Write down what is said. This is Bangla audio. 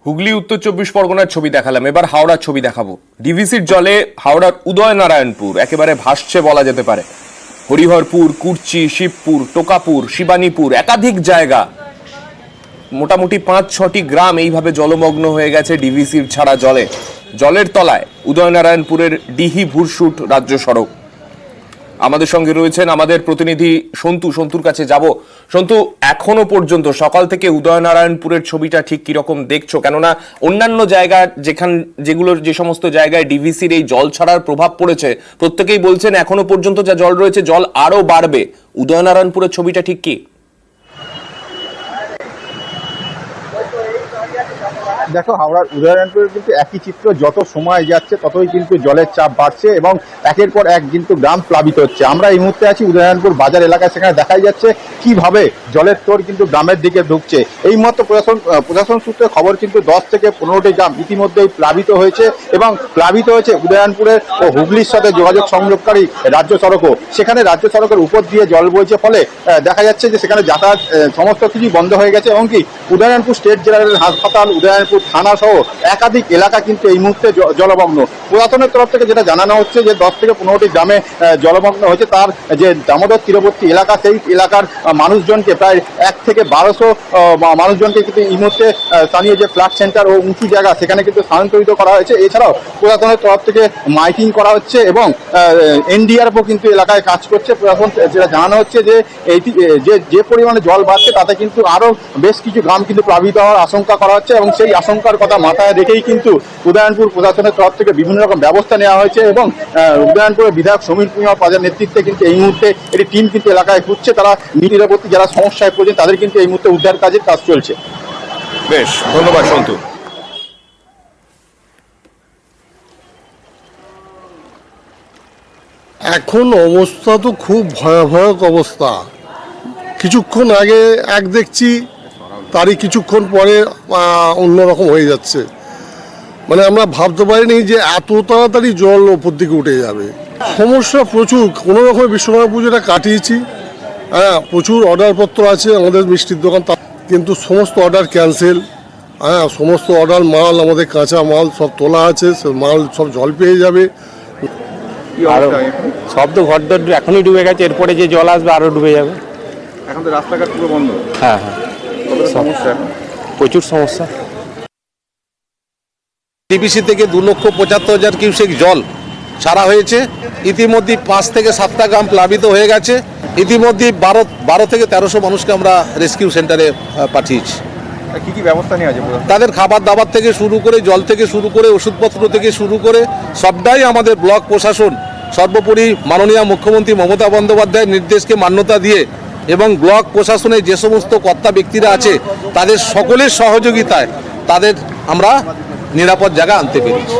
হুগলি উত্তর 24 পরগনার ছবি দেখালাম, এবার হাওড়ার ছবি দেখাবো। ডিভিসির জলে হাওড়ার উদয়নারায়ণপুর একেবারে ভাসছে বলা যেতে পারে। হরিহরপুর, কুর্চি, শিবপুর, টোকাপুর, শিবানীপুর একাধিক জায়গা, মোটামুটি 5-6টি গ্রাম এইভাবে জলমগ্ন হয়ে গেছে ডিভিসির ছাড়া জলে। জলের তলায় উদয়নারায়ণপুরের ডিহি ভুরশুট রাজ্য সড়ক। আমাদের সঙ্গে রয়েছেন আমাদের প্রতিনিধি সন্তু। সন্তুর কাছে যাব। সন্তু, এখনো পর্যন্ত সকাল থেকে উদয়নারায়ণপুরের ছবিটা ঠিক কিরকম দেখছো? কেননা অন্যান্য জায়গা যে সমস্ত জায়গায় ডিভিসির এই জল ছাড়ার প্রভাব পড়েছে, প্রত্যেকেই বলছেন এখনো পর্যন্ত যা জল রয়েছে জল আরো বাড়বে। উদয়নারায়ণপুরের ছবিটা ঠিক কি? দেখো, হাওড়ার উদয়নারায়ণপুরের কিন্তু একই চিত্র। যত সময় যাচ্ছে ততই কিন্তু জলের চাপ বাড়ছে এবং একের পর এক কিন্তু গ্রাম প্লাবিত হচ্ছে। আমরা এই মুহূর্তে আছি উদয়নারায়ণপুর বাজার এলাকায়, সেখানে দেখাই যাচ্ছে কিভাবে জলের তোর কিন্তু গ্রামের দিকে ঢুকছে। এই মাত্র প্রশাসন সূত্রে খবর কিন্তু 10 থেকে 15টি গ্রাম ইতিমধ্যেই প্লাবিত হয়েছে এবং প্লাবিত হয়েছে উদয়নারায়ণপুরের ও হুগলির সাথে যোগাযোগ সংযোগকারী রাজ্য সড়কও। সেখানে রাজ্য সড়কের উপর দিয়ে জল বইছে, ফলে দেখা যাচ্ছে যে সেখানে যাতায়াত সমস্ত কিছুই বন্ধ হয়ে গেছে এবং কি উদয়নারায়ণপুর স্টেট জেনারেল হাসপাতাল, উদয়নারায়ণপুর থানা সহ একাধিক এলাকা কিন্তু এই মুহূর্তে জলমগ্ন। প্রশাসনের তরফ থেকে যেটা জানানো হচ্ছে যে 10 থেকে 15টি গ্রামে জলমগ্ন হয়েছে। তার যে দামোদর তীরবর্তী এলাকা, সেই এলাকার মানুষজনকে প্রায় 1 থেকে 1200 মানুষজনকে কিন্তু এই মুহূর্তে স্থানীয় যে ফ্লাড সেন্টার ও উঁচু জায়গা সেখানে কিন্তু স্থানান্তরিত করা হয়েছে। এছাড়াও প্রশাসনের তরফ থেকে মাইকিং করা হচ্ছে এবং এনডিআরএফও কিন্তু এলাকায় কাজ করছে। প্রশাসন যেটা জানানো হচ্ছে যে এইটি যে পরিমাণে জল বাড়ছে তাতে কিন্তু আরও বেশ কিছু গ্রাম কিন্তু প্লাবিত হওয়ার আশঙ্কা করা হচ্ছে এবং সেই আশঙ্কার কথা মাথায় রেখেই কিন্তু উদয়নারায়ণপুর প্রশাসনের তরফ থেকে বিভিন্ন রকম ব্যবস্থা নেওয়া হয়েছে এবং উদয়নারায়ণপুরের বিধায়ক সমীর পূর্ণিমা পাজার নেতৃত্বে কিন্তু এই মুহূর্তে একটি টিম কিন্তু এলাকায় ঘুরছে। তারা নিরাপত্তা যারা সমস্যায় পড়েছে তাদের কিন্তু এই মুহূর্তে উদ্ধার কাজের কাজ চলছে। বেশ, ধন্যবাদ সন্তু। এখন অবস্থা তো খুব ভয়াবহ অবস্থা। কিছুক্ষণ আগে এক দেখছি, তারই কিছুক্ষণ পরে অন্যরকম হয়ে যাচ্ছে। মানে আমরা ভাবতে পারিনি যে এত তাড়াতাড়ি জল ওপর দিকে উঠে যাবে। সমস্যা প্রচুর। কোনো রকম বিশ্বকর্মা পুজোটা কাটিয়েছি, হ্যাঁ, প্রচুর অর্ডারপত্র আছে আমাদের মিষ্টির দোকান, কিন্তু সমস্ত অর্ডার ক্যান্সেল। হ্যাঁ, সমস্ত অর্ডার মাল, আমাদের কাঁচা মাল সব তোলা আছে, সে মাল সব জল পেয়ে যাবে। সব তো ঘর দর এখনই ডুবে গেছে, এরপরে যে জল আসবে আরো ডুবে যাবে। এখন তো রাস্তাঘাট পুরো বন্ধ। হ্যাঁ হ্যাঁ, সমস্যা প্রচুর সমস্যা। ডিভিসি থেকে 2,75,000 কিউসেক জল ছাড়া হয়েছে। ইতিমধ্যে 5 থেকে 7টা গ্রাম প্লাবিত হয়ে গেছে। ইতিমধ্যে 12 থেকে 1300 মানুষকে আমরা রেস্কিউ সেন্টারে পাঠিয়েছি। কি কি ব্যবস্থা নেওয়া আছে? তাদের খাবার দাবার থেকে শুরু করে, জল থেকে শুরু করে, ওষুধপত্র থেকে শুরু করে সবটাই আমাদের ব্লক প্রশাসন সর্বোপরি মাননীয় মুখ্যমন্ত্রী মমতা বন্দ্যোপাধ্যায়ের নির্দেশকে মান্যতা দিয়ে এবং ব্লক প্রশাসনের যে সমস্ত কর্তা ব্যক্তিরা আছে তাদের সকলের সহযোগিতায় তাদের আমরা নিরাপদ জায়গা আনতে পেরেছি।